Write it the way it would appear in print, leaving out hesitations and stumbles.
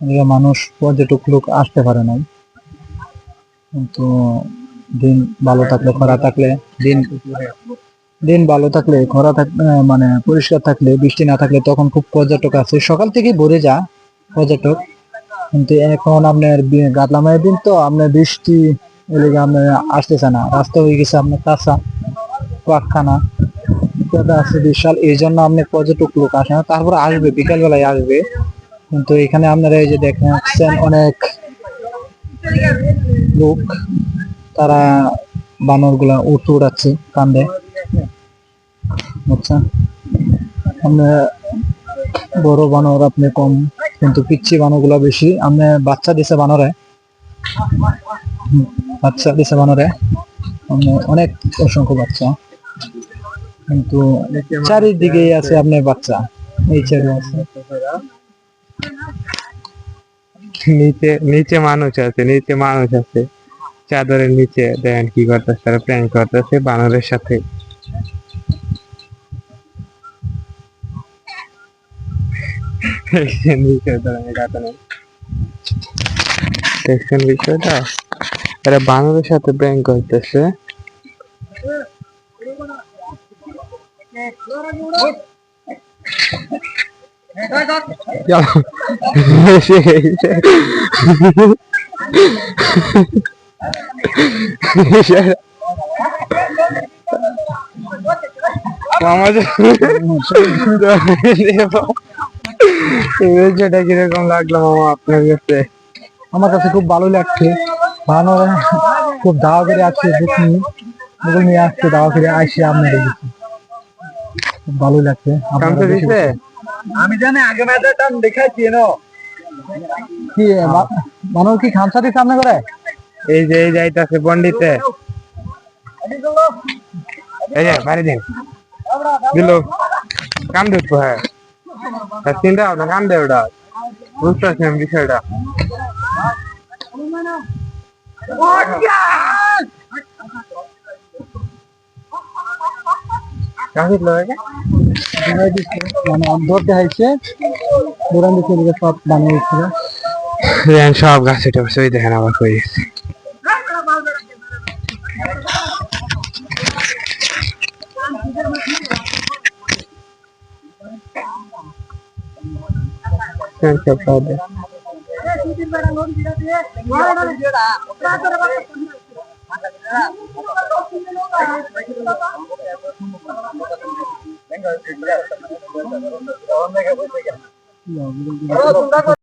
এদিকে মানুষ পর্যটক লোক আসতে পারে নাই, কিন্তু দিন ভালো থাকলে খরা থাকলে দিন দিন ভালো থাকলে খরা থাকলে মানে পরিষ্কার থাকলে বৃষ্টি না থাকলে তখন খুব পর্যটক আছে, সকাল থেকেই ভরে যা পর্যটক। কিন্তু এখন আপনার গাদলামায়ের দিন তো আপনার বৃষ্টি এদিকে আপনার আসতেছে না, রাস্তা হয়ে গেছে আপনার কাঁচা পাকখানা আছে বিশাল, এই জন্য আপনি পর্যটক লোক আসে না। তারপর আসবে বিকাল বেলায় আসবে, কিন্তু এখানে আপনারা এই যে দেখছেন অনেক লোক, তারা বানর গুলা উড়াচ্ছে কান্দে, বুঝছেন? আপনার বড় বানর আপনি কম, কিন্তু পিচ্ছি বানর গুলা বেশি। আপনি বাচ্চা দিছে বানরে, বাচ্চা দিছে বানরে অনেক অসংখ্য বাচ্চা, কিন্তু চারিদিকে আছে আপনার বাচ্চা, এই চারি আছে। নিচে নিচে মানুষ আছে, নিচে মানুষ আছে, চাদরের নিচে দেখেন কি করতেছে, তারা প্র্যাঙ্ক করতেছে বানরের সাথে। দেখছেন বিষয়টা, এরা বানরের সাথে প্র্যাঙ্ক করতেছে। সেটা কিরকম লাগলো মামা আপনার কাছে? আমার কাছে খুব ভালো লাগছে, বানর খুব দাওয়া করে আসছে, বুকুল নিয়ে আসছে, দাওয়া করে আসছে আপনার দেখেছি, খুব ভালোই লাগছে। আমি জানি আগে ম্যাচের টান দেখাচ্ছি কি বানর কি খামসা দিচ্ছে আপনার করে? এই যে এই যাইতাছে পন্ডিতে, এই যে বাড়ি দিন দিল কাম দেখবো। হ্যাঁ চিন্তা ভাবনা কাম দেয় ওটা, বুঝতে পারছেন বিষয়টা। মানে ধরতে হয়েছে, দৌড়ান দিচ্ছে সব বানিয়ে দিচ্ছিল, সব গাছে টপছে, ওই দেখেন আবার হয়ে গেছে।